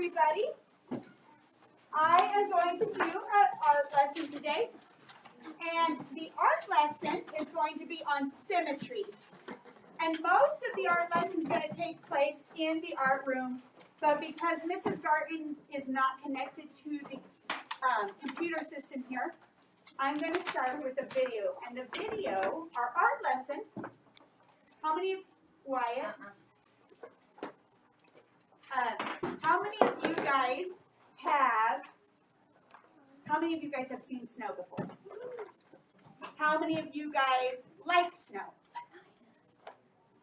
everybody. I am going to do an art lesson today, and the art lesson is going to be on symmetry. And most of the art lesson is going to take place in the art room, but because Mrs. Garten is not connected to the computer system here, I'm going to start with a video. And the video, our art lesson, how many of Wyatt? How many of you guys have seen snow before? How many of you guys like snow?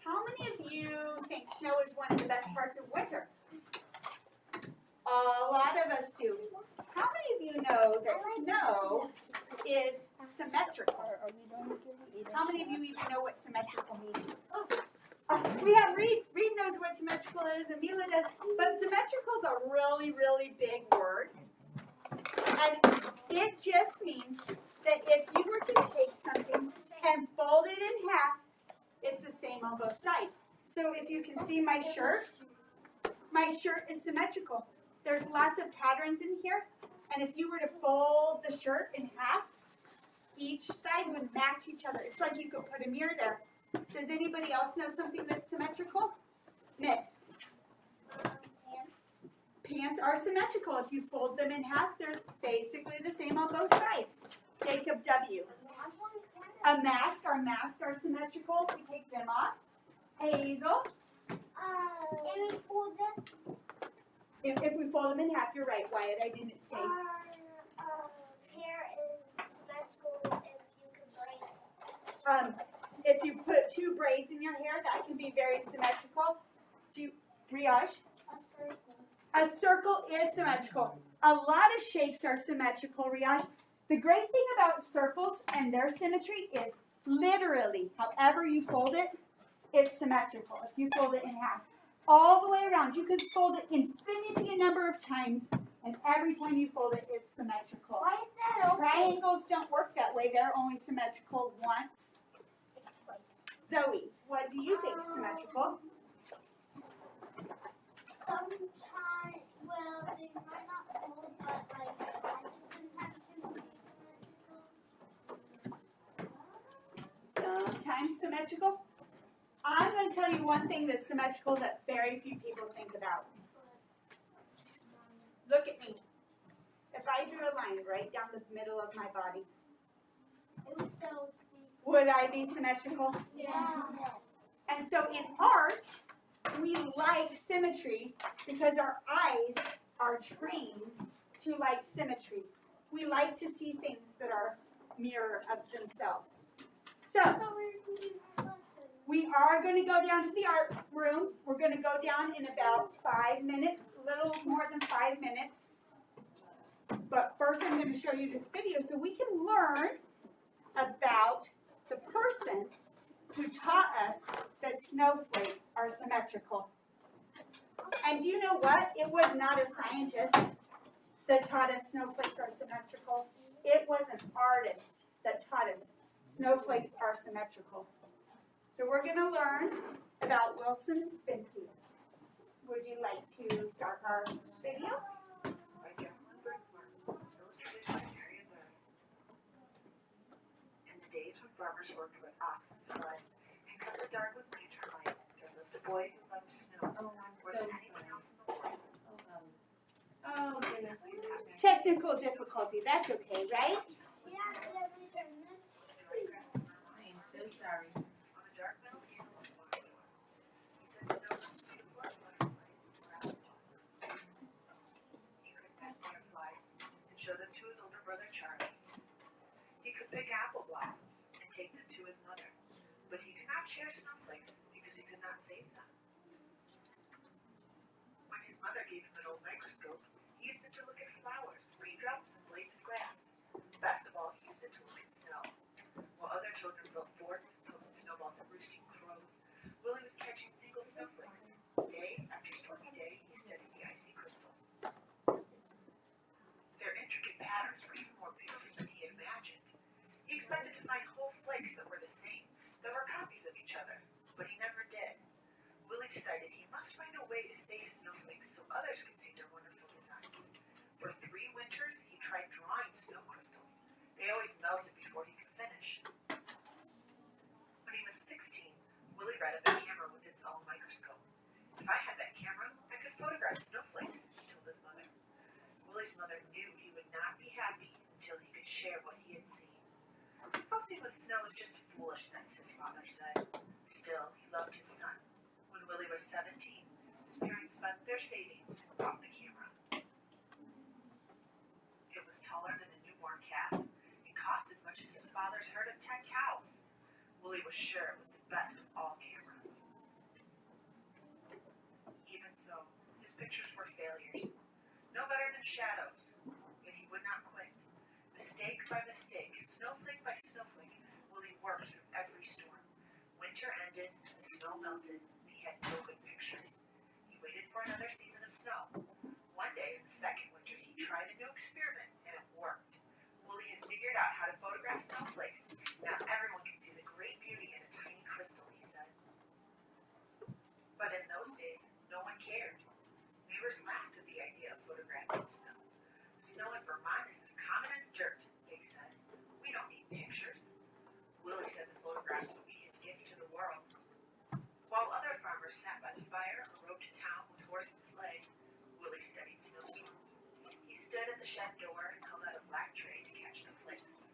How many of you think snow is one of the best parts of winter? A lot of us do. How many of you know that snow is symmetrical? How many of you even know what symmetrical means? We have Reed knows what symmetrical is, and Mila does, but symmetrical is a really, really big word. And it just means that if you were to take something and fold it in half, it's the same on both sides. So if you can see my shirt is symmetrical. There's lots of patterns in here, and if you were to fold the shirt in half, each side would match each other. It's like you could put a mirror there. Does anybody else know something that's symmetrical? Miss? Pants are symmetrical. If you fold them in half, they're basically the same on both sides. Jacob W. A mask, our masks are symmetrical. We take them off. Hazel? If we fold them in half, you're right, Wyatt. I didn't say. Hair is symmetrical if you can braid it. If you put two braids in your hair, that can be very symmetrical. Riyash? A circle is symmetrical. A lot of shapes are symmetrical, Riyash. The great thing about circles and their symmetry is literally, however you fold it, it's symmetrical. If you fold it in half, all the way around, you could fold it infinity number of times, and every time you fold it, it's symmetrical. Why is that okay? Triangles don't work that way. They're only symmetrical once. Zoe, what do you think is symmetrical? Sometimes, well, they might not fold, but like, I just have to be symmetrical. Sometimes symmetrical. I'm going to tell you one thing that's symmetrical that very few people think about. Look at me. If I drew a line right down the middle of my body, It would still be. would I be symmetrical? Yeah. And so in art, we like symmetry because our eyes are trained to like symmetry. We like to see things that are mirror of themselves. So we are going to go down to the art room. We're going to go down in about 5 minutes, a little more than 5 minutes. But first I'm going to show you this video so we can learn about the person who taught us that snowflakes are symmetrical. And do you know what? It was not a scientist that taught us snowflakes are symmetrical. It was an artist that taught us snowflakes are symmetrical. So we're going to learn about Wilson Finke. Would you like to start our video? In the days when farmers worked with ox and sled and cut the dark with wind turbine, there lived a boy who loved snow more than anyone else in the world. Oh, goodness. Technical difficulty. That's okay, right? Yeah, every time. I'm so sorry. On a dark metal candle in the door, he said snow was beautiful as butterflies and brown blossoms. He could pet butterflies and show them to his older brother Charlie. He could pick apple blossoms and take them to his mother, but he could not share snowflakes because he could not save them. When his mother gave him an old microscope, he used it to look at flowers, raindrops, and blades of grass. Best of all, he used it to look at snow. While other children built forts, poked snowballs at roosting crows, Willie was catching single snowflakes. Day after stormy day, he studied the icy crystals. Their intricate patterns were even more beautiful than he had imagined. He expected to find whole flakes that were the same, that were copies of each other, but he never did. Willie decided he must find a way to save snowflakes so others can see their wonderful designs. For 3 winters, he tried drawing snow crystals. They always melted before he could finish. When he was 16, Willie read of a camera with its own microscope. If I had that camera, I could photograph snowflakes, he told his mother. Willie's mother knew he would not be happy until he could share what he had seen. Fussing with snow is just foolishness, his father said. Still, he loved his son. When Willie was 17, his parents spent their savings and bought the camera. It was taller than a newborn calf and cost as much as his father's herd of 10 cows. Willie was sure it was the best of all cameras. Even so, his pictures were failures. No better than shadows, yet he would not quit. Mistake by mistake, snowflake by snowflake, Willie worked through every storm. Winter ended, the snow melted, and he had no good pictures. He waited for another season of snow. One day in the second winter, he tried a new experiment, and it worked. Willie had figured out how to photograph snowflakes. Now everyone can see the great beauty in a tiny crystal, he said. But in those days, no one cared. Neighbors laughed at the idea of photographing snow. Snow in Vermont is as common as dirt, they said. We don't need pictures. Willie said the photographs would be his gift to the world. While other farmers sat by the fire or rode to town with horse and sleigh, Willie studied snowstorms. He stood at the shed door and held out a black tray to catch the flakes.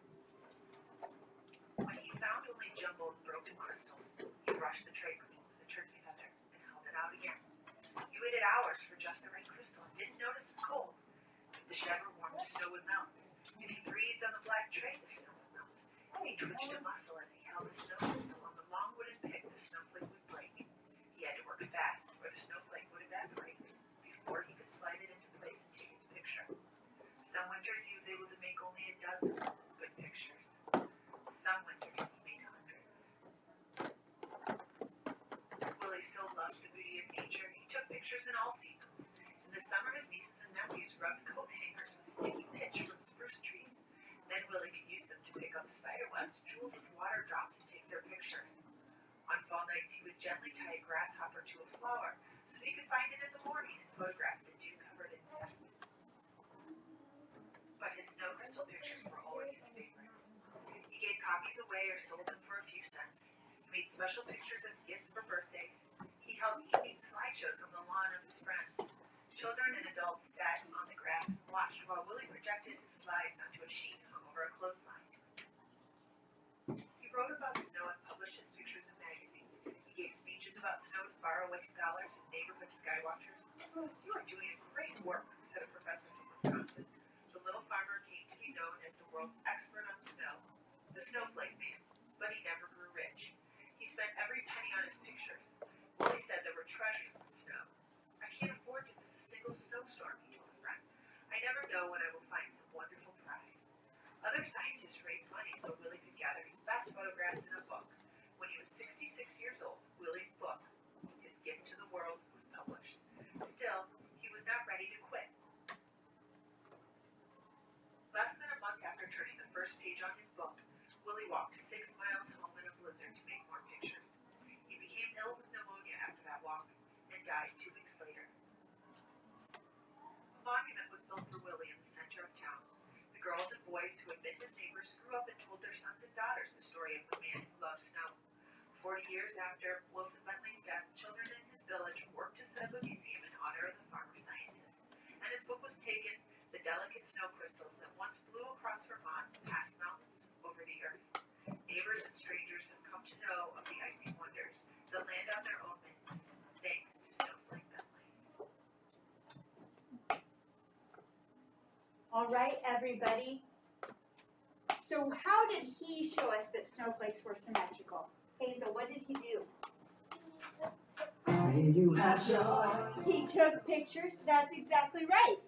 When he found only jumbled broken crystals, he brushed the tray clean with a turkey feather and held it out again. He waited hours for just the right crystal and didn't notice the cold. If the shed were warm, the snow would melt. If he breathed on the black tray, the snow would melt. If he twitched a muscle as he held the snow crystal on the long wooden pick, the snowflake would break. He had to work fast, or the snowflake would evaporate before he could slide it into place and take its picture. Some winters he was able to make only a dozen good pictures. Some winters he made hundreds. Willie so loved the beauty of nature, he took pictures in all seasons. In the summer, his nieces and nephews rubbed coat hangers with sticky pitch from spruce trees. Then Willie could use them to pick up spider webs jeweled with water drops and take their pictures. On fall nights, he would gently tie a grasshopper to a flower so he could find it in the morning and photograph the dew-covered insect. But his snow crystal pictures were always his favorite. He gave copies away or sold them for a few cents. He made special pictures as gifts for birthdays. He held evening slideshows on the lawn of his friends. Children and adults sat on the grass and watched while Willie projected his slides onto a sheet hung over a clothesline. He wrote about snow and published his pictures in magazines. He gave speeches about snow to faraway scholars and neighborhood skywatchers. "You are doing a great work," said a professor from Wisconsin. The little farmer came to be known as the world's expert on snow, the snowflake man, but he never grew rich. He spent every penny on his pictures. Willie said there were treasures in snow. "I can't afford to miss a single snowstorm," he told a friend. "I never know when I will find some wonderful prize." Other scientists raised money so Willie could gather his best photographs in a book. When he was 66 years old, Willie's book, his gift to the world, was published. Still, he was not ready to quit. Less than a month after turning the first page on his book, Willie walked 6 miles home in a blizzard to make more pictures. He became ill with pneumonia after that walk and died 2 weeks later. A monument was built for Willie in the center of town. The girls and boys who had been his neighbors grew up and told their sons and daughters the story of the man who loved snow. 40 years after Wilson Bentley's death, children in his village worked to set up a museum in honor of the farmer scientist. And his book was taken, "The Delicate Snow Crystals That Once Flew Across Vermont, Past Mountains, Over the Earth." Neighbors and strangers have come to know of the icy wonders that land on their own mittens, thanks to Snowflake Bentley. All right, everybody. So how did he show us that snowflakes were symmetrical? Hazel, what did he do? You have joy. He took pictures. That's exactly right.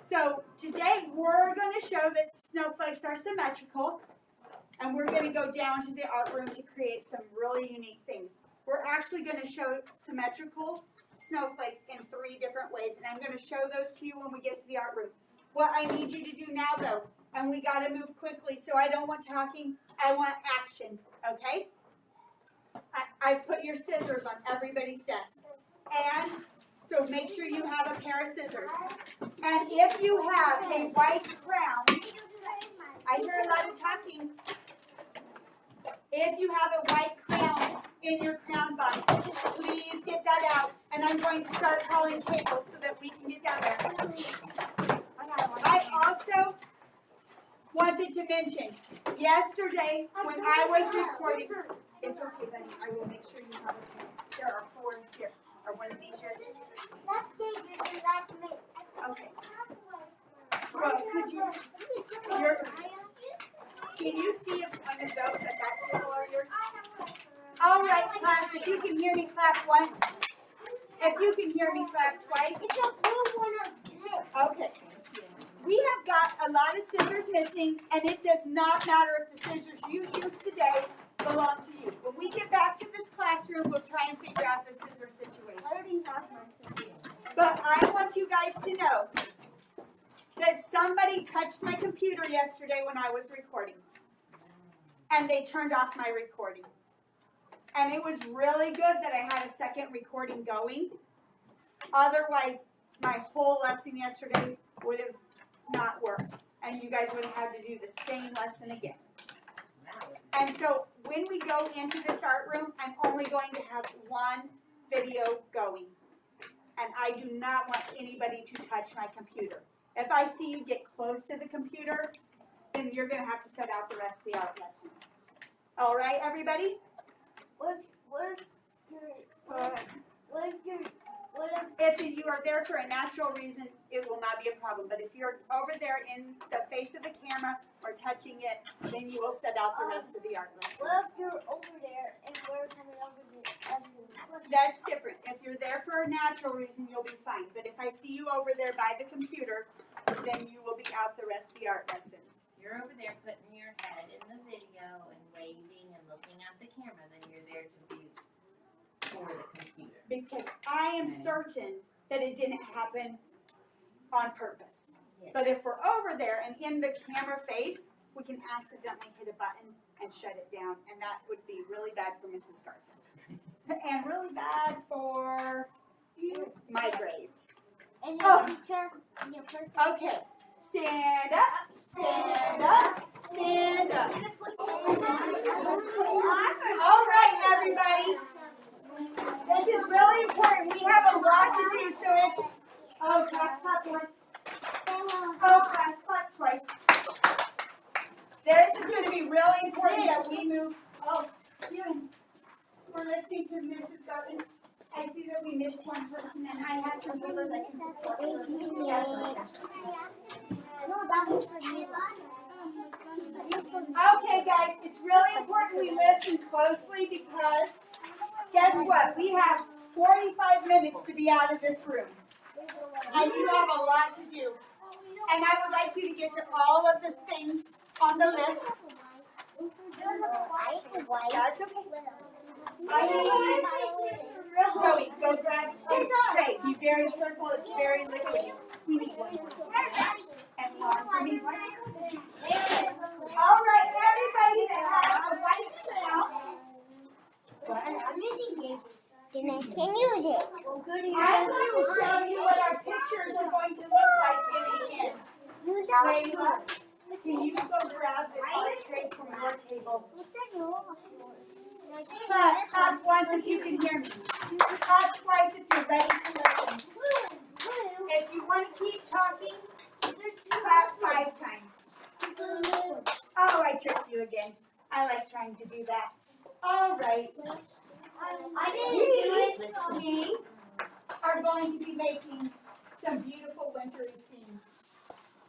So today we're going to show that snowflakes are symmetrical, and we're going to go down to the art room to create some really unique things. We're actually going to show symmetrical snowflakes in 3 different ways, and I'm going to show those to you when we get to the art room. What I need you to do now, though, and we got to move quickly, so I don't want talking, I want action, okay? I've put your scissors on everybody's desk. And so make sure you have a pair of scissors. And if you have a white crown, I hear a lot of talking. If you have a white crown in your crown box, please get that out. And I'm going to start calling tables so that we can get down there. I also wanted to mention, yesterday when I was recording, it's okay, buddy, I will make sure you have a table. There are 4 here. Are one of these yours? Okay. Well, can you see if one of those at that table are yours? All right, class, if you can hear me, clap once. If you can hear me, clap twice. Okay. We have got a lot of scissors missing, and it does not matter if the scissors you use today belong to you. When we get back to this classroom, we'll try and figure out the scissor situation. But I want you guys to know that somebody touched my computer yesterday when I was recording. And they turned off my recording. And it was really good that I had a second recording going. Otherwise, my whole lesson yesterday would have not worked. And you guys would have had to do the same lesson again. And so when we go into this art room, I'm only going to have one video going. And I do not want anybody to touch my computer. If I see you get close to the computer, then you're going to have to set out the rest of the art lesson. All right, everybody? If you are there for a natural reason, it will not be a problem. But if you're over there in the face of the camera or touching it, then you will set out the rest of the art lesson. Well, if you're over there and we're coming over there, That's different. If you're there for a natural reason, you'll be fine. But if I see you over there by the computer, then you will be out the rest of the art lesson. You're over there putting your head in the video and waving and looking at the camera, then you're there to be for the computer. Because I am certain that it didn't happen on purpose. Yes. But if we're over there and in the camera face, we can accidentally hit a button and shut it down. And that would be really bad for Mrs. Garton. And really bad for my grades. and Oh. your picture. Okay. Stand up, stand up, stand up. All right, everybody. This is really important. We have a lot to do, so it's... Oh, class clap once. Oh, class clap twice. This is going to be really important that we move... Oh, you. We're listening to Mrs. Garden. I see that we missed one person, and I have some numbers I can support. No, that was for you. Okay, guys, it's really important we listen closely because guess what? We have 45 minutes to be out of this room. And you have a lot to do. And I would like you to get to all of the things on the list. That's okay. Zoe, go grab a tray. Be very careful. It's very liquid. We need one more. And one for me. All right, everybody that has a white crown. Then I can use it. I'm going to show you what our pictures are going to look like in the end. Layla, can you go grab the art tray from your table? Class, clap once if you can hear me. Clap twice if you're ready to listen. If you want to keep talking, clap 5 times. Oh, I tricked you again. I like trying to do that. All right. We are going to be making some beautiful wintry scenes.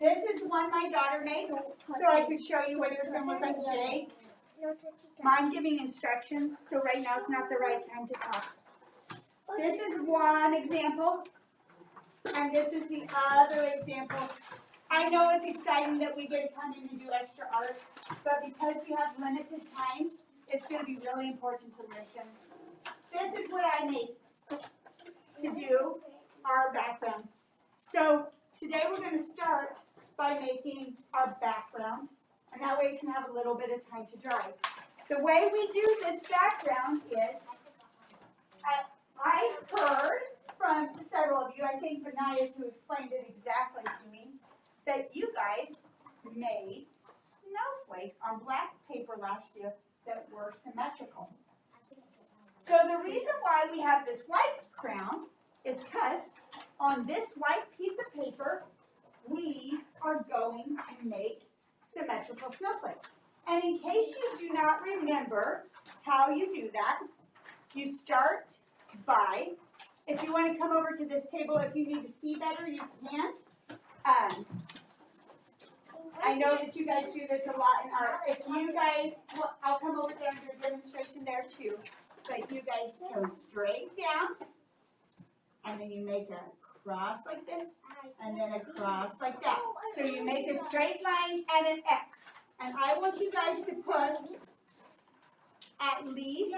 This is one my daughter made, so I could show you what it was going to look like today. I'm giving instructions, so right now is not the right time to talk. This is one example, and this is the other example. I know it's exciting that we get to come in and do extra art, but because we have limited time, it's going to be really important to listen. This is what I made to do our background. So today we're going to start by making our background, and that way you can have a little bit of time to dry. The way we do this background is, I heard from several of you, I think Benaya's who explained it exactly to me, that you guys made snowflakes on black paper last year that were symmetrical. So the reason why we have this white crown is because on this white piece of paper, we are going to make symmetrical snowflakes. And in case you do not remember how you do that, you start by, if you want to come over to this table, if you need to see better, you can. I know that you guys do this a lot in art. If you guys, well, I'll come over there and do a demonstration there too. But you guys go straight down, and then you make a cross like this, and then a cross like that. So you make a straight line and an X. And I want you guys to put at least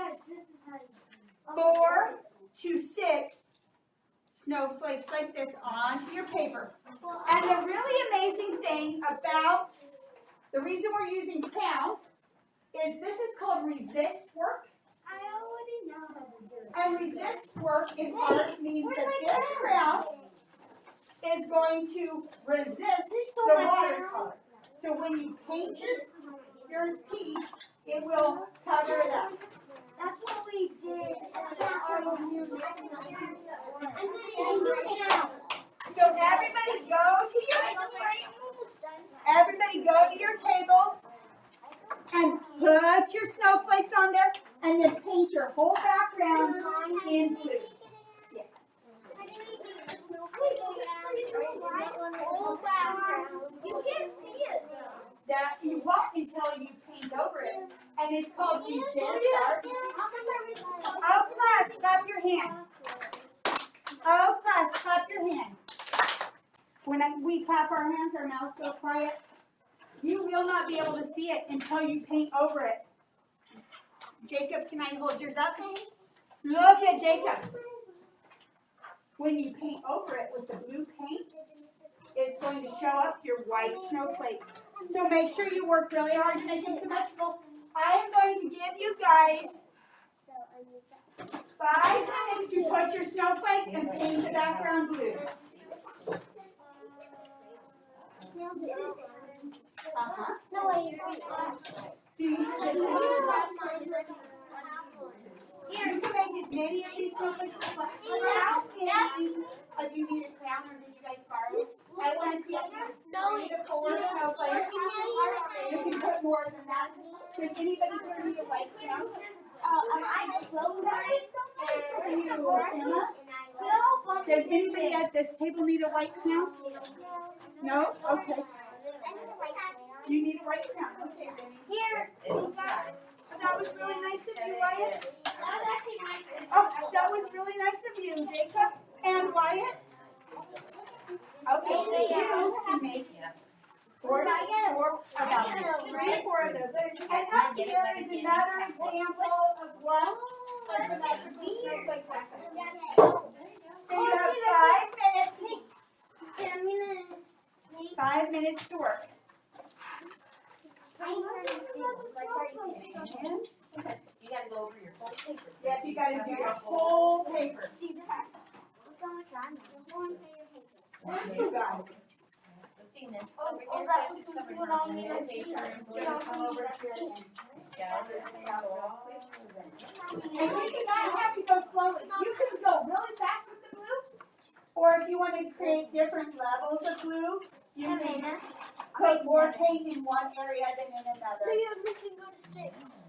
4 to 6 snowflakes like this onto your paper. And the really amazing thing about the reason we're using crown is this is called resist work. I already know how to do it. And resist work in art means that this crown is going to resist the watercolor. So when you paint your piece, it will cover it up. That's what we did. So everybody go to your tables and put your snowflakes on there and then paint your whole background in blue. Yeah. You can't see it. That you won't until you paint over it. And it's called resist art. Oh, class, clap your hand. Oh, class, clap your hand. When we clap our hands, our mouths go quiet. You will not be able to see it until you paint over it. Jacob, can I hold yours up? Look at Jacob's. When you paint over it with the blue paint, it's going to show up your white snowflakes. So make sure you work really hard to make them symmetrical. I am going to give you guys 5 minutes to put your snowflakes and paint the background blue. Uh-huh. No way, Do you You can make as many of these snowflakes as you want. How many of you need a crown, or did you guys borrow? I want to see if this 3 to 4 snowflakes. You can put more than that. Does anybody here need a white crown? I just wrote that. Does anybody at this table need a white crown? No? Okay. You need a white crown. Okay, Vinny. Here. That was really nice of you, Wyatt. That's actually my favorite. Oh, that was really nice of you, Jacob. And Wyatt? Okay, so you can make 4 about 3 or 4 of those. And up here is another example of what a symmetrical snowflake looks like. So you have 5 minutes. 5 minutes to work. You gotta go over your whole paper. Yep, you gotta do your whole paper. You got it. See, Nancy, over here, so she's covering her whole paper. And we're gonna come over here and And you do not have to go slowly. You can go really fast with the blue, or if you want to create different levels of blue, you can put more paint in one area than in another. We can go to 6.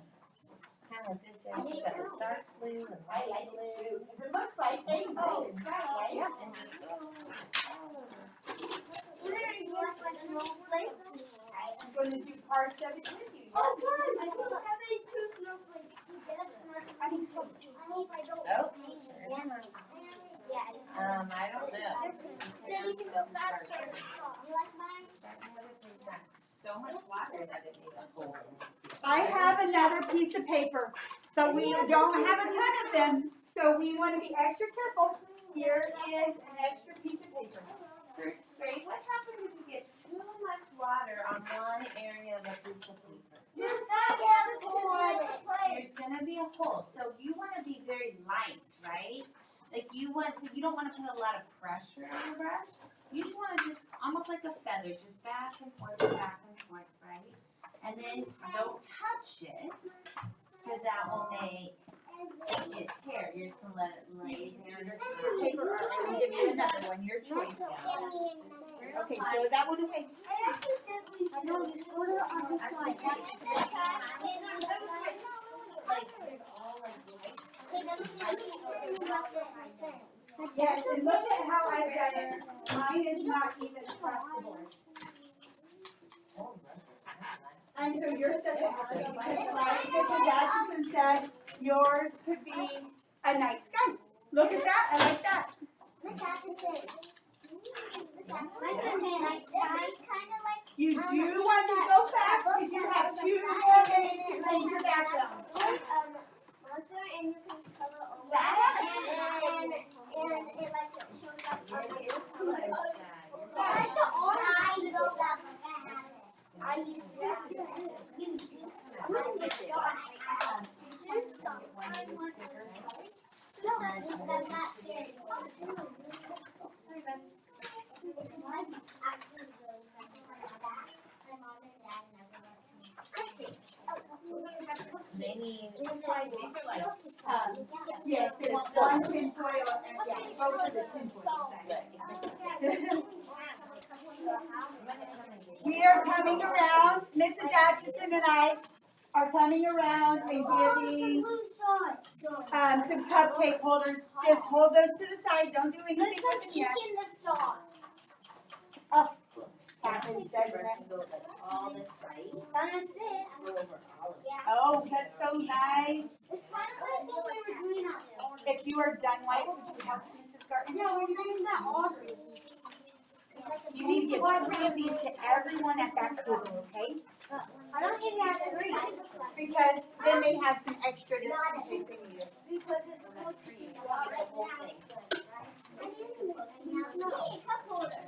kind of this there. She's got the dark blue and light blue. Because it looks like they can play this crap, right? Yeah, and just go all over. I'm going to do parts of it with you. Oh, good. I don't have any 2 snowflakes. I need to go. I hope I don't. Oh, Yeah. I don't know. Then you can go faster. You like mine? So much water that it made a hole in it. I have another piece of paper, but we don't have a ton of them, so we want to be extra careful. Here is an extra piece of paper. Great. What happens if you get too much water on one area of a piece of paper? There's gotta have a hole in it. There's gonna be a hole. So you want to be very light, right? Like you you don't want to put a lot of pressure on the brush. You just want to just, almost like a feather, just back and forth, right? And then don't touch it, because that will make it tear. You're just going to let it lay there. Paper, I'm going to give you another one, your choice. Okay, throw that one away. Like, there's all like Yes, and look at how I've done it. Mine is not even across the board. And so yours doesn't have to be just like Mrs. Atchison said, yours could be a night sky. Look at that, I like that. Miss Atchison. You do want to go fast because you have 2 more minutes to paint your background. And you can color over that, and it like shows up on the That's the I know that I used to you do. I'm gonna get it. No, I'm not serious. My mom and dad never let me. they need, these are like, Yes, there's one tin foil and yeah, go to the tin foil side. We are coming around, Mrs. Atchison and I are coming around and giving some cupcake holders. Just hold those to the side, don't do anything with them yet. Oh, happens, doesn't it? go like all this right, go over all of it. Oh, that's so nice. It's kind of like what we were doing out there. If you are done white, would you help Mrs. Garten? Yeah, we're doing that Audrey. You need to give 3 of these to everyone at that table, okay? I don't think we have 3. Because then they have some extra to in case they need it. Because it's supposed to be water. Cup holder.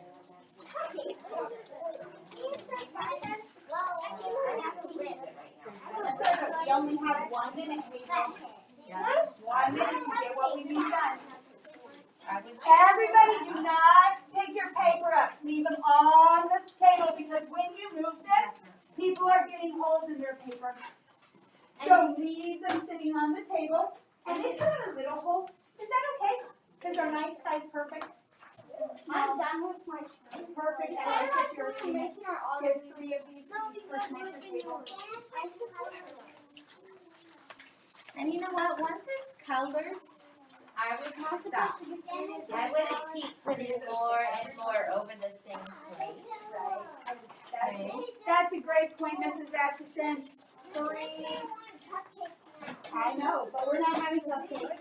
We only have 1 minute, people. Just 1 minute to get what we need done. Everybody do not pick your paper up. Leave them on the table because when you move them, people are getting holes in their paper. So leave them sitting on the table. And if you have a little hole, is that okay? Because our night sky's perfect. I'm done with my screen. Perfect. And I put your give 3 of these for Smasher table. And you know what, once it's colored, I would stop. I wouldn't keep putting more and more over the same place. That's a great point, Mrs. Atchison. 3. I know, but we're not having cupcakes.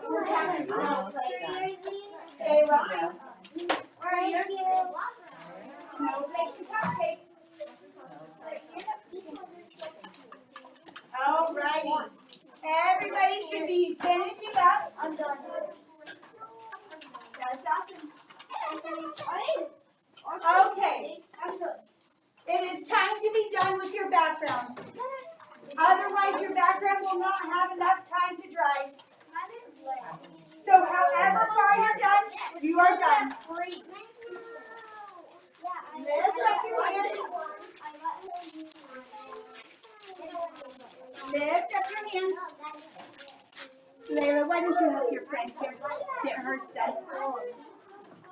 We're having snowflakes. They love snowflakes and cupcakes. Alrighty. Everybody should be finishing up. I'm done. That's awesome. Okay. It is time to be done with your background. Otherwise, your background will not have enough time to dry. So however far you're done, you are done. Lift up your hands. Lift up your hands. Layla, why don't you help your friend here get hers done?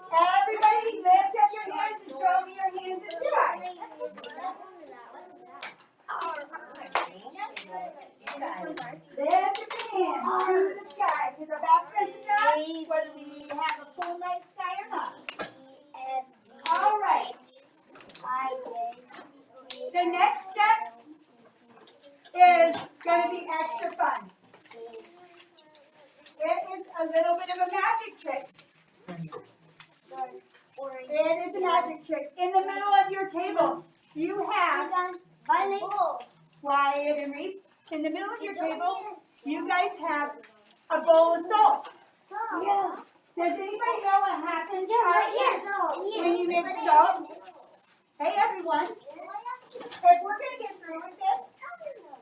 Everybody lift up your hands and show me your hands in the sky. Lift up your hands to the sky because our background's enough whether we have a full night sky or not. All right. The next step is going to be extra fun. It is a little bit of a magic trick. It is a magic trick. In the middle of your table, you have Wyatt and Reese. In the middle of your table, you guys have a bowl of salt. Yeah. Does anybody know what happens when you mix salt? Hey everyone, if we're going to get through with this,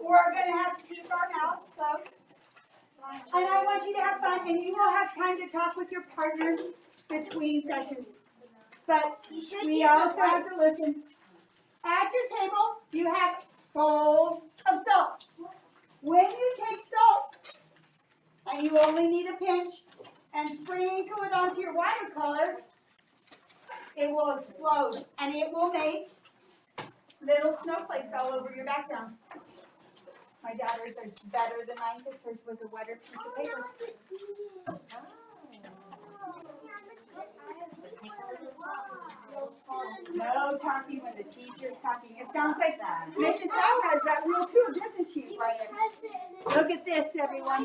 we're going to have to keep our mouths closed. And I want you to have fun, and you will have time to talk with your partners between sessions. But we also have to listen. At your table, you have bowls of salt. When you take salt, and you only need a pinch, and sprinkle it onto your watercolor, it will explode, and it will make little snowflakes all over your background. My daughter's are better than mine because hers was a wetter piece of paper. No talking when the teacher's talking. It sounds like Mrs. Howe has that rule too, doesn't she, Brian? Look at this, everyone.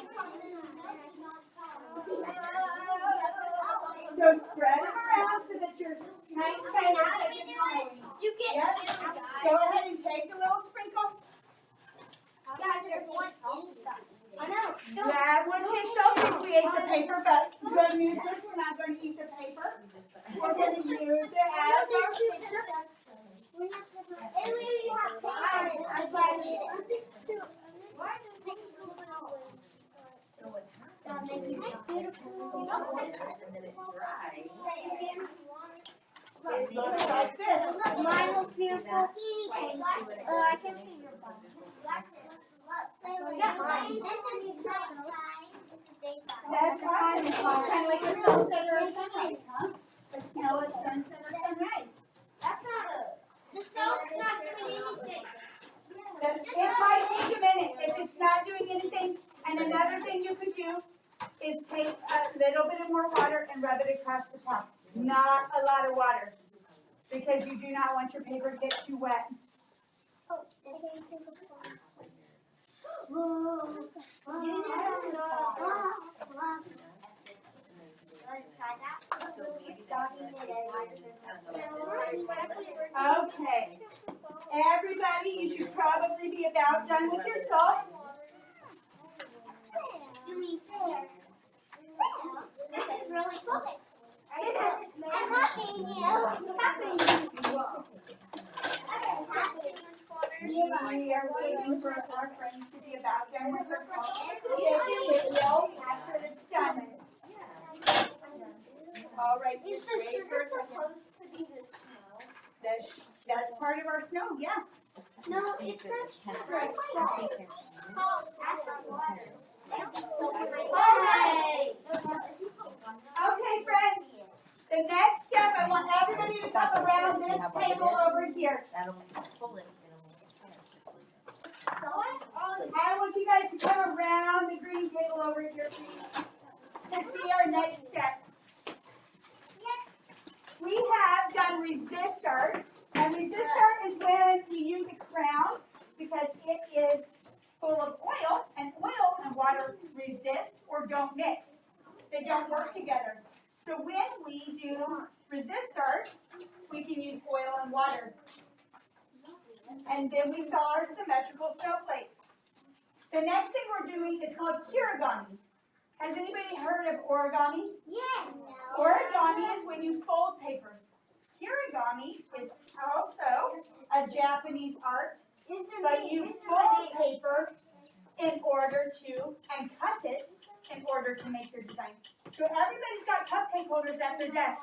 So spread them around so that your night sky looks like it's snowing. You get Yep. two, guys. Go ahead and take a little sprinkle. Guys, there's one inside. I know. That would taste so good if we ate the paper, but we're going to use this. We're not going to eat the paper. We're going to use it as our picture. It looks like this. Mine looks beautiful. I can see your bum. That's awesome. It's kind of like a sunset or a sunrise, huh? A snow at sunset or sunrise. That's not the snow's not doing anything. It might take a minute if it's not doing anything. And another thing you could do is take a little bit of more water and rub it across the top. Not a lot of water, because you do not want your paper to get too wet. Okay. Everybody, you should probably be about done with your salt. This is really cool. I'm helping you. We are waiting for our friends to be about done with their salt. It will after it's done. All right. Is the sugar supposed to be the snow? That's part of our snow, yeah. No, it's not sugar. It's salt. Oh, that's water. Hey! Okay, friends. The next step, I want everybody to come around this table over here. That'll pull it, it'll make it fair, just leave it. I want you guys to come around the green table over here, please, to see our next step. We have done resist art, and resist art is when we use a crown because it is full of oil, and oil and water resist or don't mix. They don't work together. So when we do resist art, we can use oil and water. And then we saw our symmetrical snowflakes. The next thing we're doing is called Kirigami. Has anybody heard of origami? Yes. Origami is when you fold papers. Kirigami is also a Japanese art, but you fold paper in order to, and cut it in order to make your design. So everybody's got cupcake holders at their desk.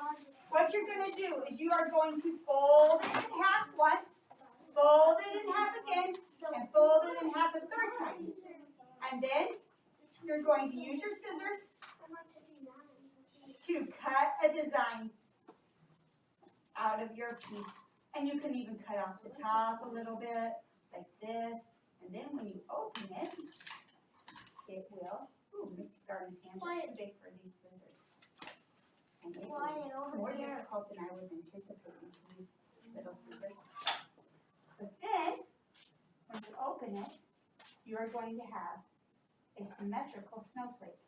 What you're going to do is you are going to fold it in half once, fold it in half again, and fold it in half a third time. And then you're going to use your scissors to cut a design out of your piece. And you can even cut off the top a little bit, like this. And then when you open it, it will, ooh, Mrs. Garden's hands are too big for these scissors. And it will be more difficult than I was anticipating to use little scissors. But then, when you open it, you are going to have a symmetrical snowflake.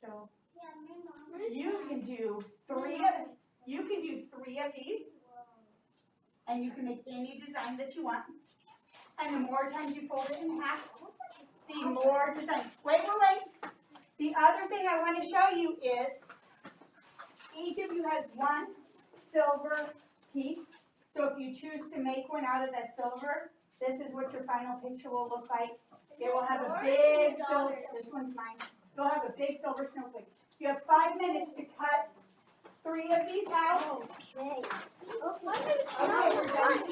So you can do three of these, and you can make any design that you want. And the more times you fold it in half, the more design. Wait. The other thing I want to show you is each of you has one silver piece. So if you choose to make one out of that silver, this is what your final picture will look like. It will have a big silver, this one's mine. It'll have a big silver snowflake. You have 5 minutes to cut 3 of these out. Okay, we're done.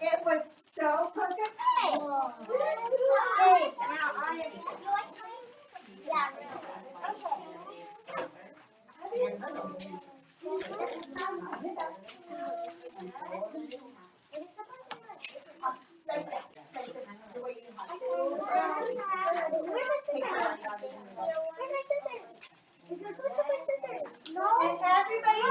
It was so perfect. The way you have And everybody,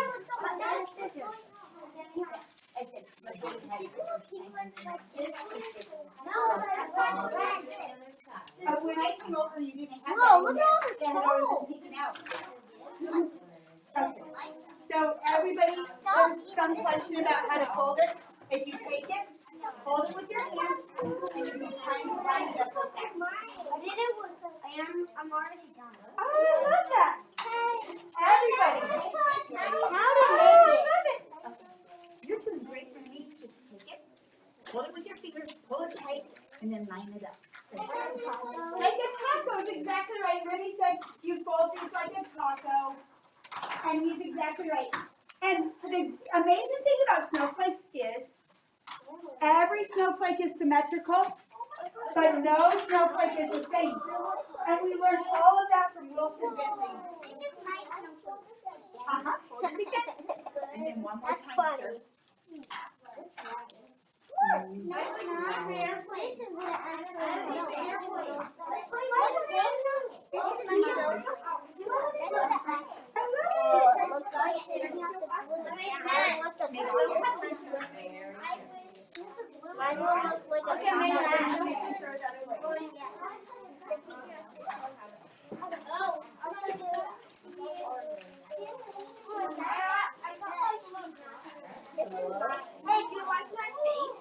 when I came over, you didn't have Whoa, that in look at all the there. They had already been taken out. Okay. So everybody, there's some question about how to fold it. If you take it, hold it with your hands, and you can kind of line it up like that. I'm already done. Oh, I love that. Everybody. How to Oh, make I it? love it. You're doing great for me. Just take it, hold it with your fingers, pull it tight, and then line it up. Like a taco is exactly right. Remy said you fold these like a taco, and he's exactly right. And the amazing thing about snowflakes is every snowflake is symmetrical, but no snowflake is the same. And we learned all of that from Wilson Bentley. Hold it again. And then one more time, sir. Hey, do you like my face?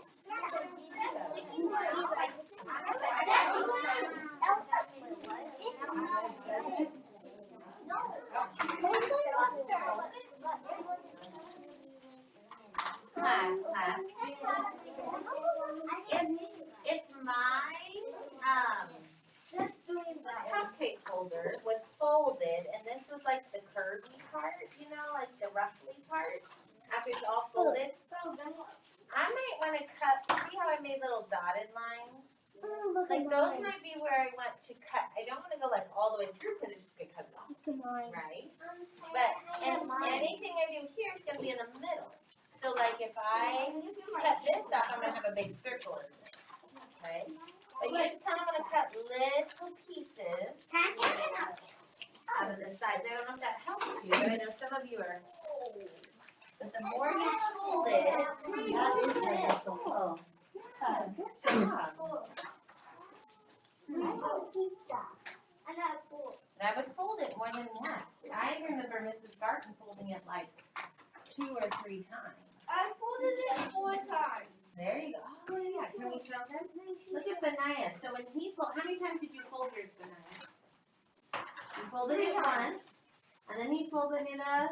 Class. If my cupcake holder was folded and this was like the curvy part, like the roughly part, after it's all folded, I might want to see how I made little dotted lines? Like those might be where I want to cut. I don't want to go like all the way through because it's just going to cut it off, right? But and anything I do here is going to be in the middle. So like if I cut this off, I'm going to have a big circle in it, okay? But you just kind of want to cut little pieces out of the sides. I don't know if that helps you, but I know some of you are. But the more you fold it, that is wonderful. Good job. And I would fold it more than once. I remember Mrs. Garten folding it like 2 or 3 times. I folded it 4 times. There you go. Oh yeah, can we show them? Look at Benaiah. So when he folded, how many times did you fold yours, Benaiah? You folded it once, and then he folded it up,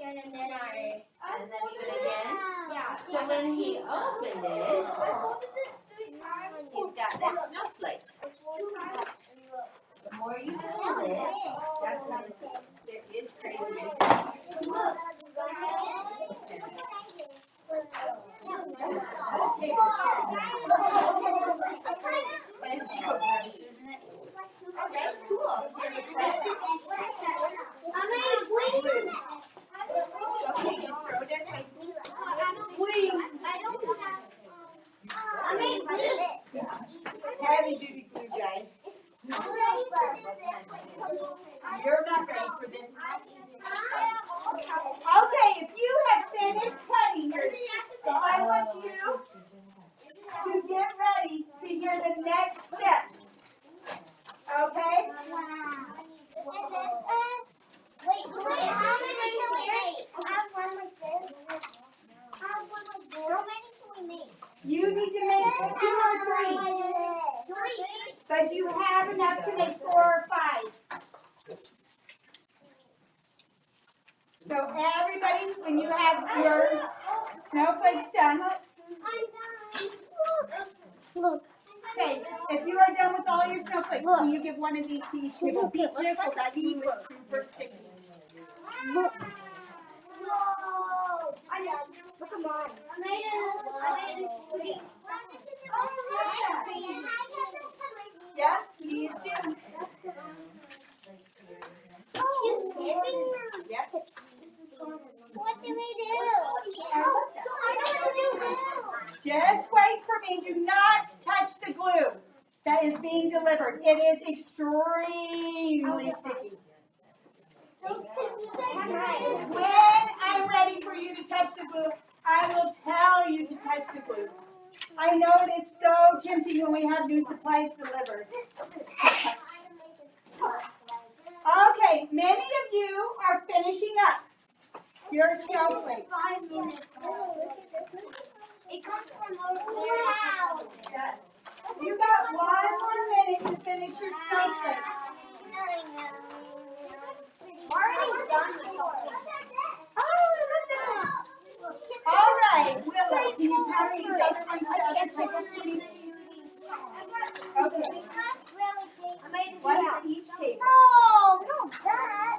and then even again. Yeah. So when he opened it, I folded it 3 times. he's got this snowflake. The more you fold it, That's what it is crazy, isn't it? Look. It's so nice, isn't it? Oh, that's cool. Do you have a question? Okay, you throw it in. Heavy duty glue, guys. You're not ready for this. Okay, if you have finished cutting yours, so I want you to get ready to hear the next step. Okay? Wait, how many can we make? I have one like this. I have one like this. How many can we make? You need to make 2 or 3. 3. But you have enough to make 4 or 5. So everybody, when you have yours, Snowflake's done. Look. Okay, if you are done with all your snowflakes, can you give one of these to each table? Be careful, that glue is super sticky. Look. Whoa! I got it. Look at mine. I made it. Yeah, please do. Yeah. What do we do? I don't know. Just wait for me. Do not touch the glue that is being delivered. It is extremely sticky. When I'm ready for you to touch the glue, I will tell you to touch the glue. I know it is so tempting when we have new supplies delivered. Okay, many of you are finishing up your snowflakes. 5 minutes. It comes from over there. Wow. Yes. You got 1 more minute to finish your snowflakes. Already done. Oh, look at that. All right, Willow, can you pass these other ones to other tables, please? Okay, one for each table. No, no, that.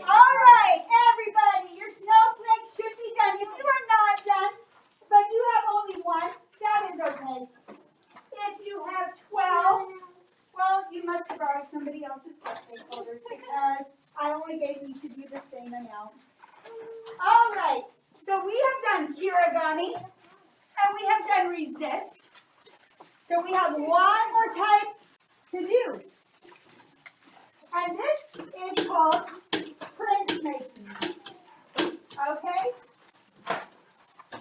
All right, everybody, your snowflakes should be done. If you are not done, but you have only one, that is okay. If you have 12, well, you must have borrowed somebody else's birthday folder because I only gave each of you the same amount. All right, so we have done Kirigami and we have done resist. So we have one more type to do. And this is called printmaking. Okay?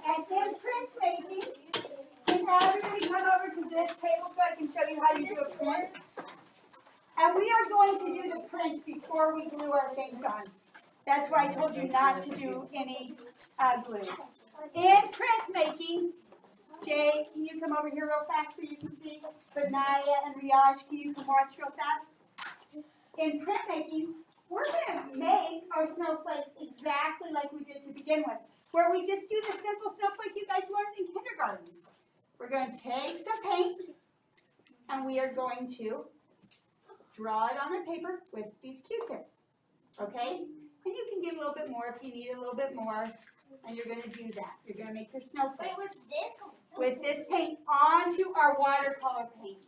And in printmaking, can everybody come over to this table so I can show you how you do a print? And we are going to do the print before we glue our things on. That's why I told you not to do any glue. In printmaking, Jay, can you come over here real fast so you can see? Benaya and Riaj, can you come watch real fast? In printmaking, we're going to make our snowflakes exactly like we did to begin with, where we just do the simple snowflake you guys learned in kindergarten. We're going to take some paint, and we are going to draw it on the paper with these Q-tips, okay? And you can get a little bit more if you need a little bit more, and you're going to do that. You're going to make your snowflake with this paint onto our watercolor paint.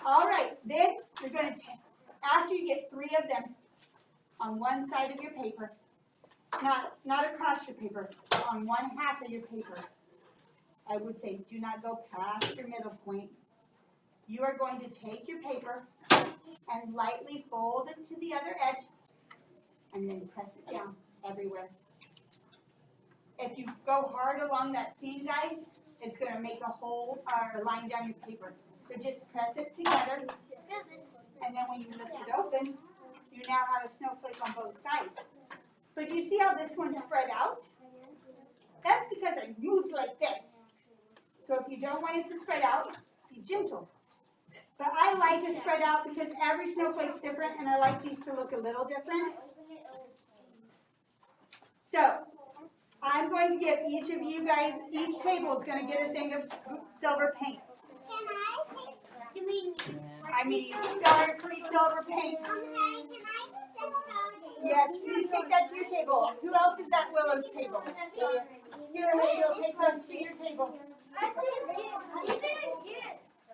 All right, then you're going to take, after you get 3 of them on one side of your paper, not across your paper, on one half of your paper, I would say do not go past your middle point. You are going to take your paper and lightly fold it to the other edge and then press it down everywhere. If you go hard along that seam, guys, it's going to make a hole or line down your paper. So just press it together, and then when you lift it open, you now have a snowflake on both sides. But you see how this one's spread out? That's because I moved like this. So if you don't want it to spread out, be gentle. But I like to spread out because every snowflake's different, and I like these to look a little different. So I'm going to give each of you guys, each table is going to get a thing of silver paint. I mean, sparkly silver paint. Yes, please take that to your table. Who else is at Willow's table? Here, Hazel, take those to your table.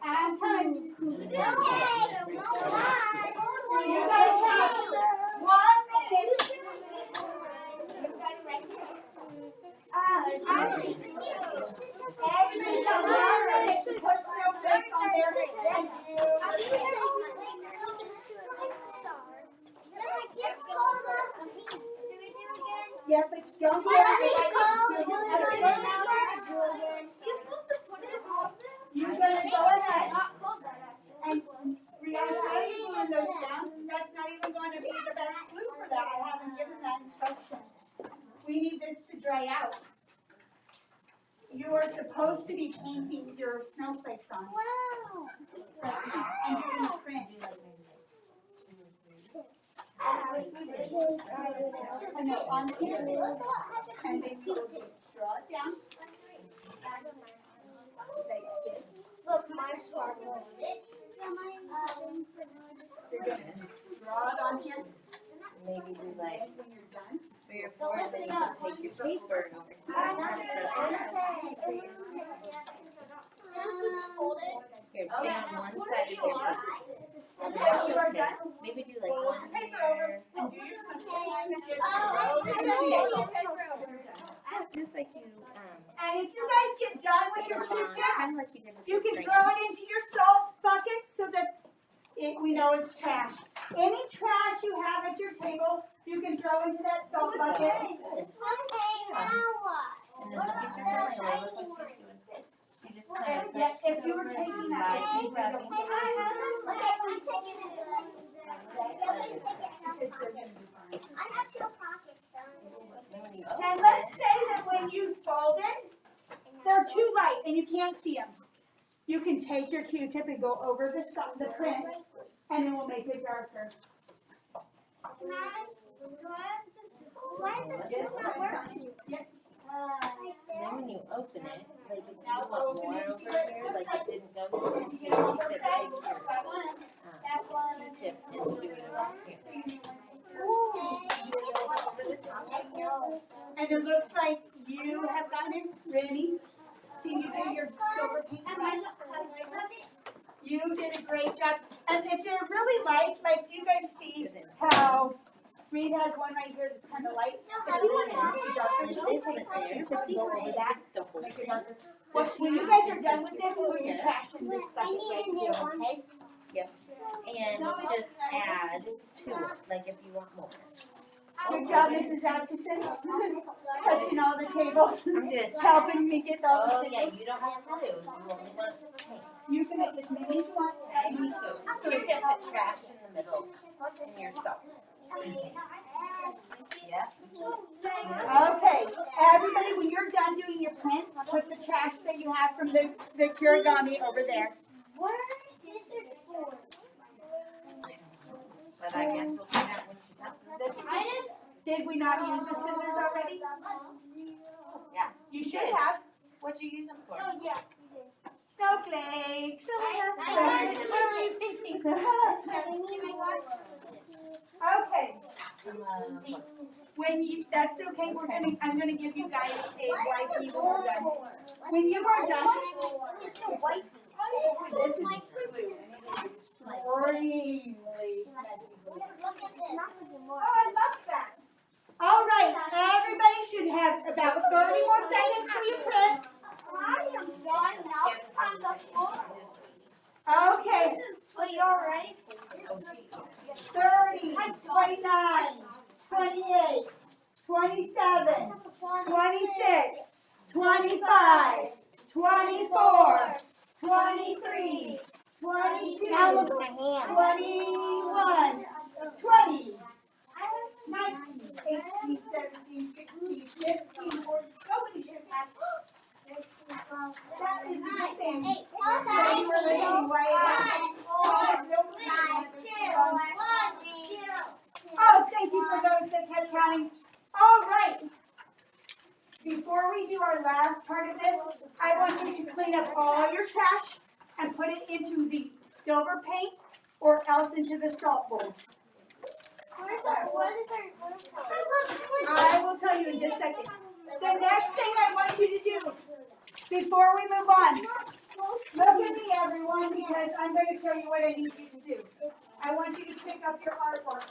And hun. You guys have 1 minute. Everybody has 1 minute to put snowflakes on their head. Yeah, but don't be You're going to go ahead. And Riaz, how are you gluing those down? That's not even going to be the best glue for that. I haven't given that instruction. dry out. You are supposed to be painting your snowflakes on. Wow. And you're going to print. And then on here, and then you will just draw it down. Look, my sparkle. You're going to draw it on here. Maybe do like And when you're done, 3 or 4, and then you can take your paper and here, stay on one side of your paper. when you are done, Maybe do like fold one your paper over here. and do your Just like you, And if you guys get done with your kind toothpicks, of like you did with you the can train. throw it into your salt bucket so that we know it's trash. Any trash you have at your table, you can throw into that salt bucket. And then look at your nail, look what she's doing. She just kind of Yeah, if you were taking that, lightly rubbing. and let's say that when you fold it, they're too light and you can't see them. You can take your Q-tip and go over the print, and it will make it darker. And then when you open it, like if you want more over here, like it didn't go through, you can take your Q-tip and do it over here. And it looks like you have gotten it ready. Can you do your silver paint? You did a great job. And if they're really light, like do you guys see how Reed has one right here that's kind of light? If you want it to be darker, This one there, to see over that. the whole thing. Well, when you guys are done with this, put your trash in this bucket right here, okay? Yes. And just add to it, like if you want more. Good job, Mrs. Atchison. Touching all the tables, I'm just, helping me get all oh the yeah, you don't want blue, you only want pink. You can make as many as you want. So just have the trash in the middle and your salt. Yeah. Okay, everybody, when you're done doing your prints, put the trash that you have from the Kirigami over there. What are scissors for? But I guess we'll find out when she tells us. Did we not use the scissors already? Yeah. You should have. What'd you use them for? Oh, yeah. Snowflakes. Okay, that's okay, I'm gonna give you guys a wipe when you are done. When you are done, this is extremely messy. Oh, I love that. All right, everybody should have about 30 more seconds for your prints. Okay, Are you all ready? 30, 29, 28, 27, 26, 25, 24, 23, 22, Now look at my hand. 21, 20, 19, 18, 17, 16, 15, 14. Nobody should have. That is a good thing. They were listening right at Oh, thank you for those that kept counting. All right. Before we do our last part of this, I want you to clean up all your trash and put it into the silver paint or else into the salt bowls. I will tell you in just a second. The next thing I want you to do before we move on, look at me everyone because I'm going to show you what I need you to do. I want you to pick up your artwork.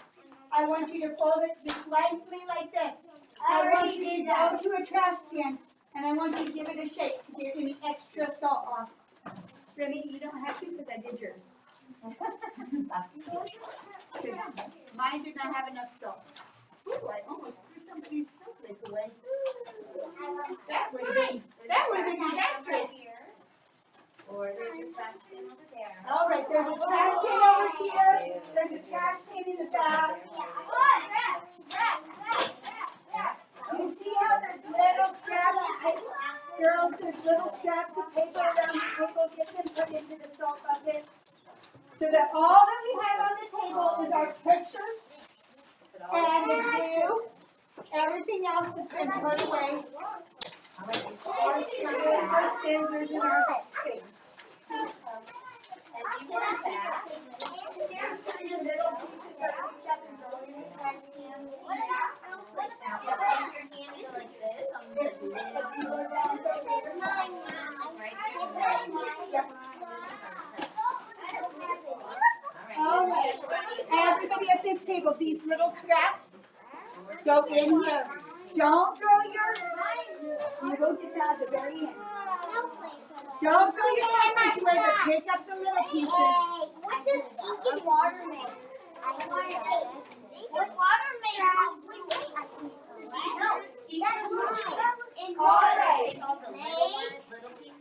I want you to fold it just lightly like this. I want you to go to a trash can and I want you to give it a shake to get any extra salt off. Remy, you don't have to because I did yours. Mine did not have enough salt. Ooh, I almost threw somebody's snowflake away. That would have been disastrous. Or there's a trash can over there. All right, there's a trash can over here. There's a trash can in the back. You see how there's little little scraps of paper around the table, get them put into the salt bucket. So that all that we have on the table is our pictures and the glue. Everything else has been put away. Our scissors and our thing. As you go back, Your little pieces are picked up and thrown in the trash can. snowflakes out. You hold your hand go like this on the lid. All right. Everybody at this table, these little scraps go in here. Don't throw your, you will get that at the very end. Don't throw your snowflakes away, but pick up the little pieces. What does ink and water make? Ink and water make no, that's in All right. makes.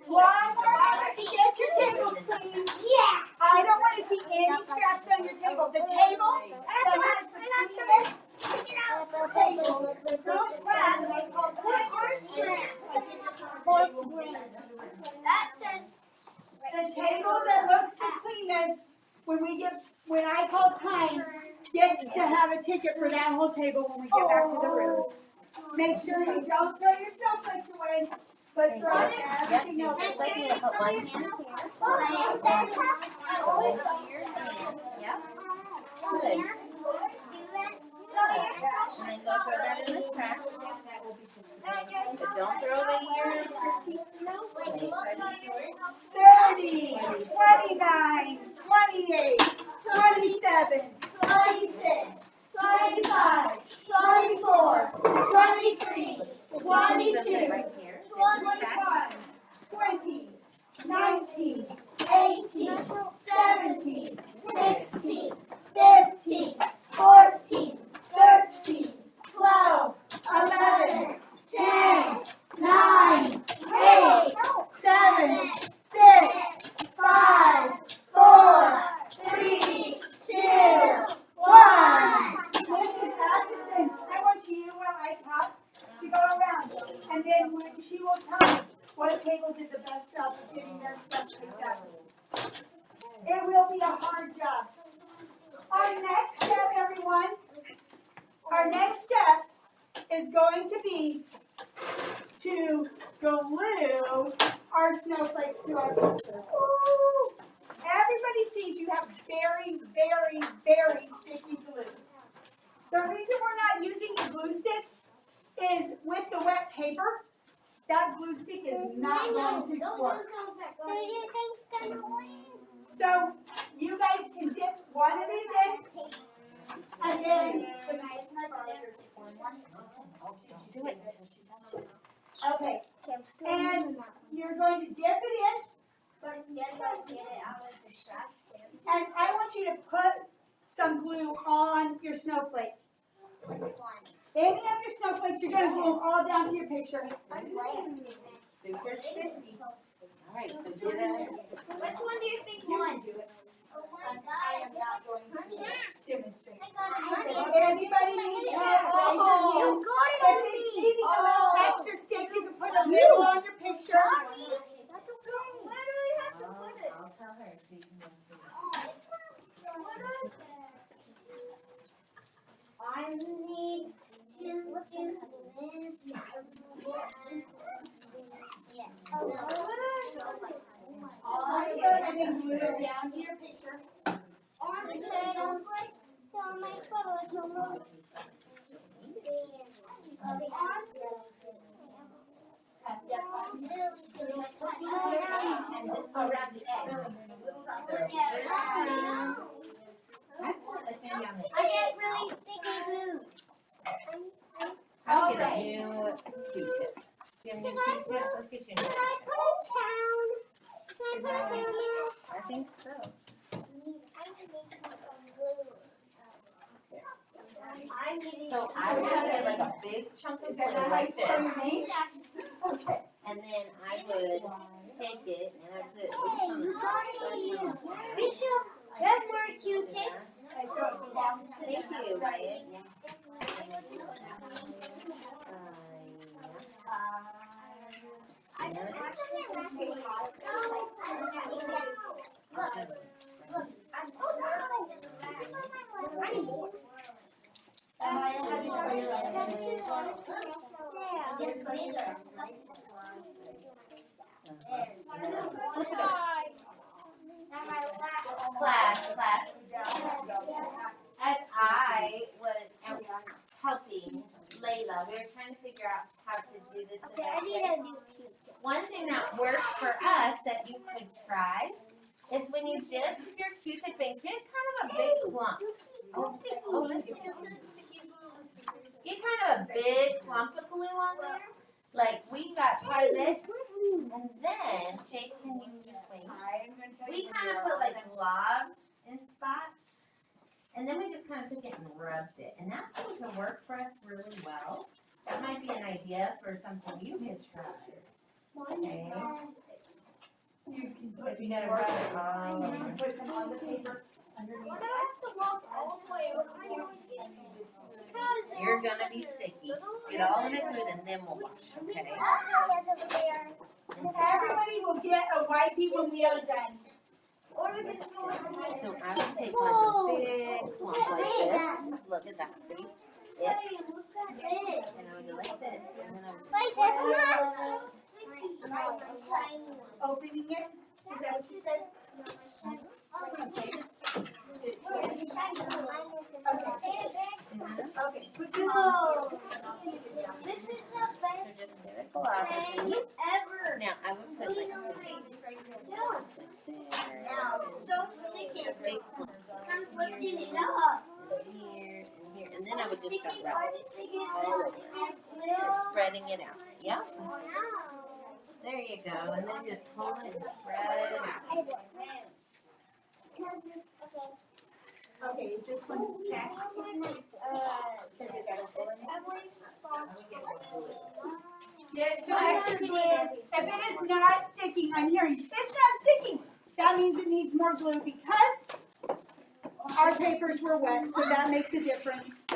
One more moment to get your tables, please. Yeah. I don't want to see any scraps on your table. The table that has the cleanest table, those scraps, they call That says the table that looks the cleanest, when I call time, gets to have a ticket for that whole table when we get back to the room. Make sure you don't throw your snowflakes away, but throw everything else. Just like you put one hand here. Hold your hands. Yep. Good. And then go throw that in the trash. But don't throw away your pretty snowflake. 30, 29, 28, 27, 26, 25, 24, 23, 22, Right here. 21, 20, 19, 18, 17, 16, 15, 14, 13, 12, 11, 10, 9, 8, 7, 6, 5, 4, 3, 2, 1. Mrs. Atchison, I want you while I talk to go around, and then she will tell me what table did the best job of getting their stuff picked up. It will be a hard job. Our next step, everyone, is going to be to glue our snowflakes to our picture. Everybody sees you have very, very, very sticky glue. The reason we're not using the glue stick is with the wet paper, that glue stick is not going to work. Who do you think's gonna win? So you guys can dip one of these in, and then okay, and you're going to dip it in, and I want you to put some glue on your snowflake. Any of your snowflakes, you're going to glue them all down to your picture. Super sticky. Alright, so get it. Which one do you think won? I am not going to demonstrate. I got it. Anybody needs help? Raise your hand. You got it If on it's me. needing a little extra stick, you can put a little on your picture. That's okay. Where do we have to put it? I'll tell her so you can go through it. I need to do this. All good, and then glue it down to your picture. And around the edge. I get really sticky glue. I'll get a new Q-tip. Do you have a new Q-tip? Let's get you a Can new. I put it down? Can I put it down there? I think so. So I would get like a big chunk of glue like this. Okay. And then I would take it and I put it on the We should have more Q-tips. Thank you, Ryan. Class. As I was helping Layla, we were trying to figure out how to do this. One thing that works for us that you could try is when you dip your Q-tip and get kind of a big clump. Listen. Get kind of a big clump of glue on there. Like we got quite a bit. And then, Jake, can you just wait? We kind of put like globs in spots. And then we just kind of took it and rubbed it. And that seemed to work for us really well. That might be an idea for something you could try. Okay. But you gotta rub it on. Put some on the paper underneath. You're gonna be sticky. Get all of it good and then we'll wash, okay? Everybody will get a wipey when we are done. So I would take like a big clump like this. Look at that, see? It. And I would go like this. And then I would Opening it? Is that what you said? Okay. Okay. Put your This is the best just give it gloves. thing ever. Now I would put like So sticky. a big clump I'm lifting it up. here and here. And then I would just start Sticky rubbing. part is Just spreading it out. Yep. There you go. And then just hold it and spread it out. Okay, is this one trash? Get some extra glue. If it is not sticking, I'm hearing, it's not sticking. That means it needs more glue because our papers were wet, so that makes a difference.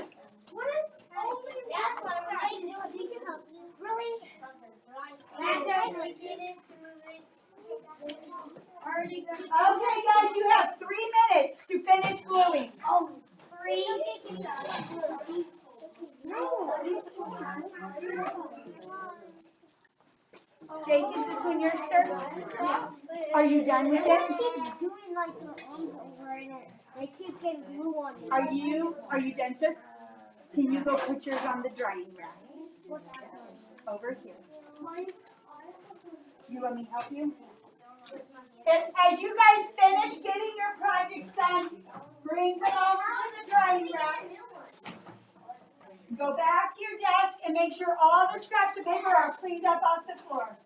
What is only that's why I do it. Really? That's actually already good. Okay, guys, you have 3 minutes to finish gluing. Oh, 3. No. Jake, is this one yours, sir? Are you done with They it? keep doing like the things over in it. They keep getting glue on it. Are you done, sir? Can you go put yours on the drying rack? Over here. You want me to help you? As you guys finish getting your projects done, bring them over to the drying rack. Go back to your desk and make sure all the scraps of paper are cleaned up off the floor.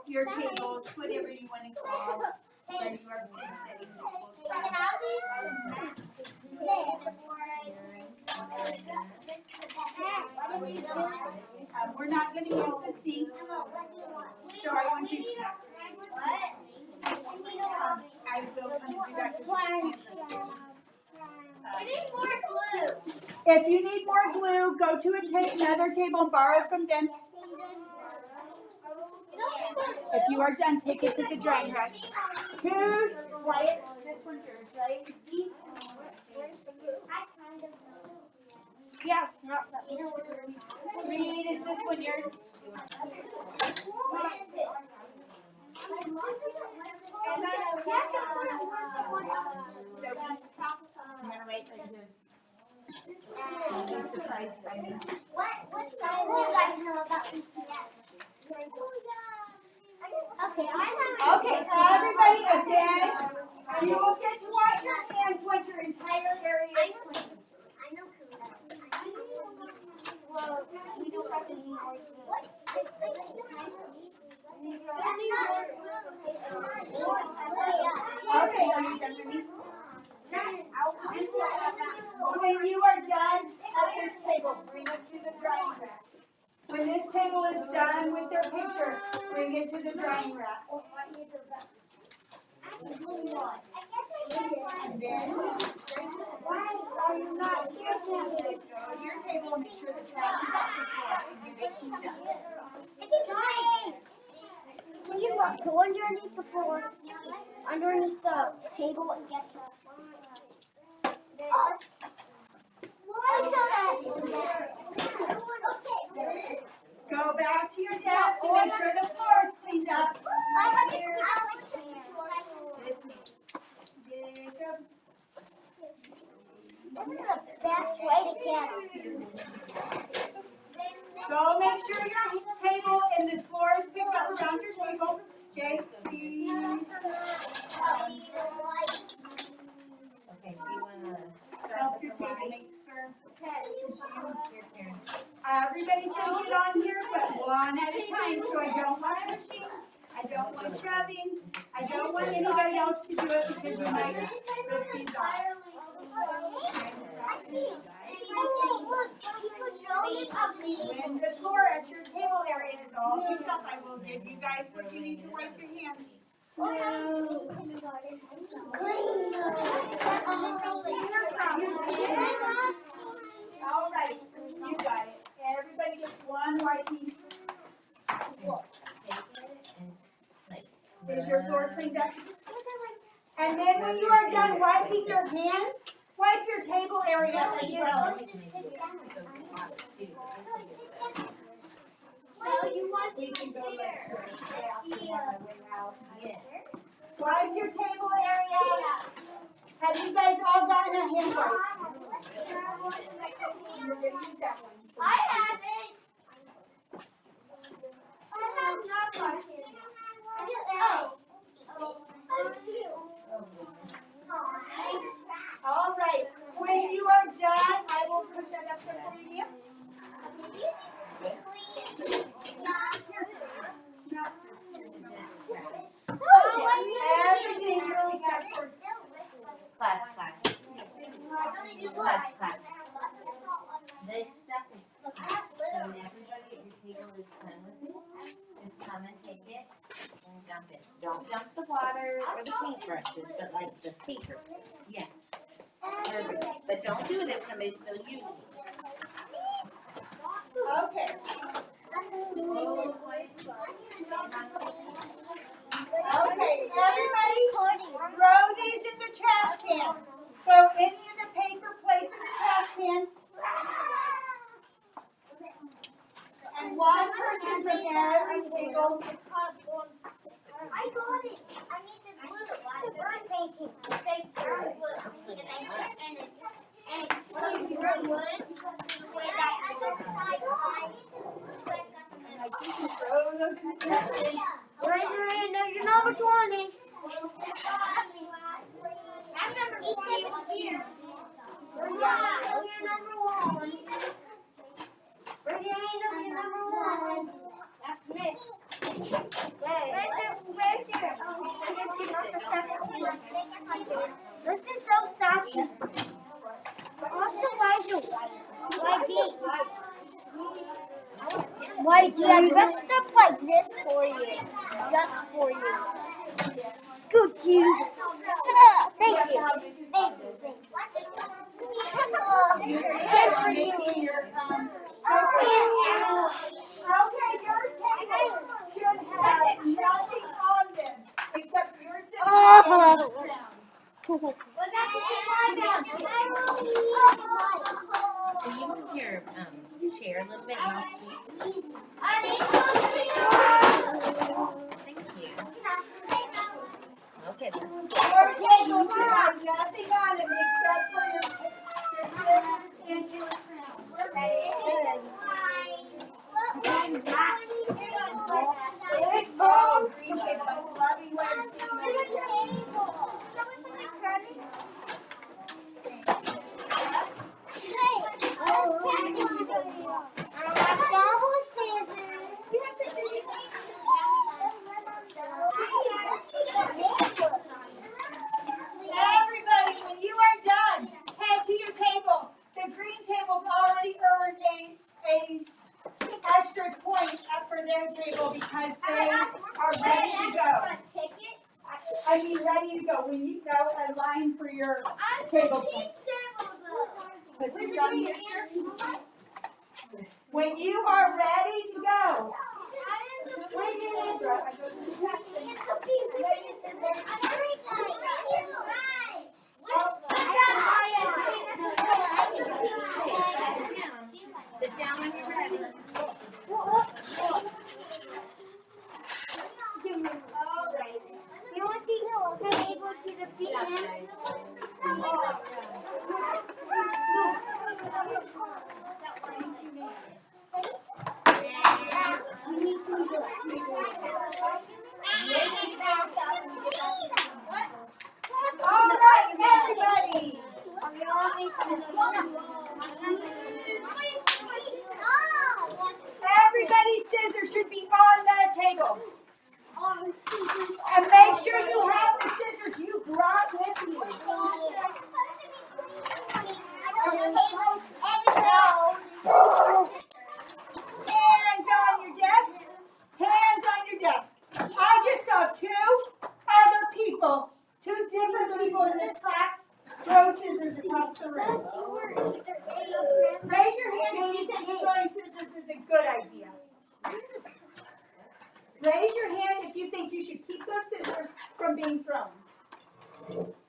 Your tables, whatever you want to call it. Where you are setting we're not going to use the sink, so I want you to. I will come and do that. We need more glue. If you need more glue, go to another table and borrow it from them. If you are done, take it to the drying rack. Who's quiet? This one's yours, right? Yeah, it's not. Reed, is this one yours? What is it? So, I'm gonna wait right here. Be surprised by me. What side do you guys know about BTS? Okay, Okay, everybody, again, you will get to wash your hands once your entire area is clean. I know well, we don't have to use more glue. Okay, are you done with me? When you are done at this table, bring it to the drying rack. When this table is done with their picture, bring it to the drying rack. And then, why are you not here? Go to your table and make sure the trash is off the floor. Can you look, go underneath the floor, underneath the table and get the... Go back to your desk and make sure the floor is cleaned up. This means. Best way to get them. Go make sure your table and the floor is picked up around your table. Jay, please. Okay, do you wanna Help your table mate, sir. your parents? Everybody's gonna get on here, but one at a time, so I don't want pushing. I don't want shoving. I don't want anybody else to do it because you might rip these off. When the floor at your table area is all picked up, I will give you guys what you need to wipe your hands. All right, you got it. Everybody gets one wiping. Is your floor cleaned up? And then when you are done wiping your hands, wipe your table area as well. Wipe your table area. Have you guys all gotten a hand wipe? You're gonna use that one. I have it. I have no question. I get All right. When you are done, I will put that up there for you. Everything really except for Class. This stuff is class. So when everybody at your table is done with it, just come and take it and dump it. Don't dump the water or the paintbrushes, but like the paper stuff. Yeah. Perfect. But don't do it if somebody's still using it. okay. Okay, everybody throw these in the trash can. Throw any of the paper plates in the trash can. And one person from every table. I got it. I need the blue. The burn painting. They burn wood. And it's burn wood. The way that And I think you throw those in the trash can. raise your hand if you're number 20. I'm number 17. Yeah, you're number 1. Raise your hand if you're number 1. That's Miss. This is so sassy. Also, YD, I dressed up like this for you. Just for you. Good, you. Thank you. Thank you. You're making your okay, your tables should have nothing on them except your grounds. Will you move your chair a little bit? And I'll see. Thank you. Okay, that's Your tables should have nothing on them except for your scissors and your crowns. We're ready. Big ball green table. I'm loving what I'm seeing. Everybody, when you are done, head to your table. The green table's already earned a extra point up for their table because they are ready to go. I mean, ready to go. When you go, a line for your table points. Put these on here, sir. When you are ready to go. people in this class throw scissors across the room? Raise your hand if you think throwing scissors is a good idea. Raise your hand if you think you should keep those scissors from being thrown.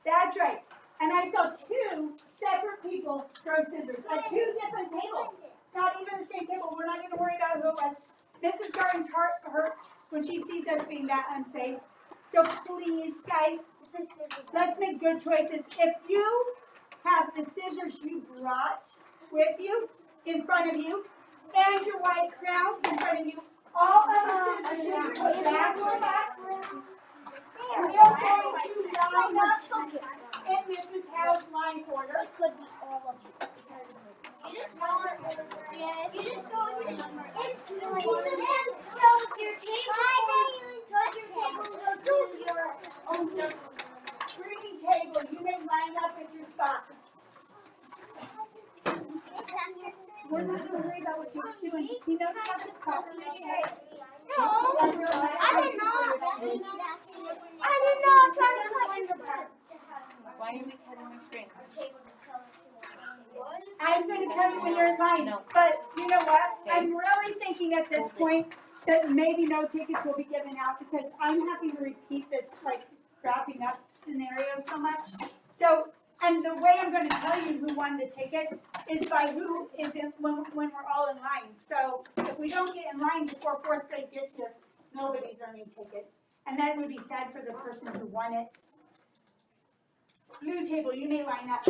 That's right. And I saw 2 separate people throw scissors at 2 different tables. Not even the same table. We're not going to worry about who it was. Mrs. Garden's heart hurts when she sees us being that unsafe. So please, guys, let's make good choices. If you have the scissors you brought with you, in front of you, and your white crown in front of you, all of the scissors you put back in the box. We are going to line up in Mrs. Howe's line order. It could be all of you. You just go on your number. You just go on your number. It's your table. Touch your table. Go to your own circle. Green table, you may line up at your spot. We're not going to worry about what he's doing. He knows how to properly shake. No, I did not. I did not try to cut your part. Why are we cutting the string? I'm going to tell you when you're in line. But you know what? I'm really thinking at this point that maybe no tickets will be given out because I'm having to repeat this like wrapping up scenario so much. So, and the way I'm going to tell you who won the tickets is by who is in when we're all in line. So if we don't get in line before 4th grade gets here, nobody's earning tickets. And that would be sad for the person who won it. Blue table, you may line up.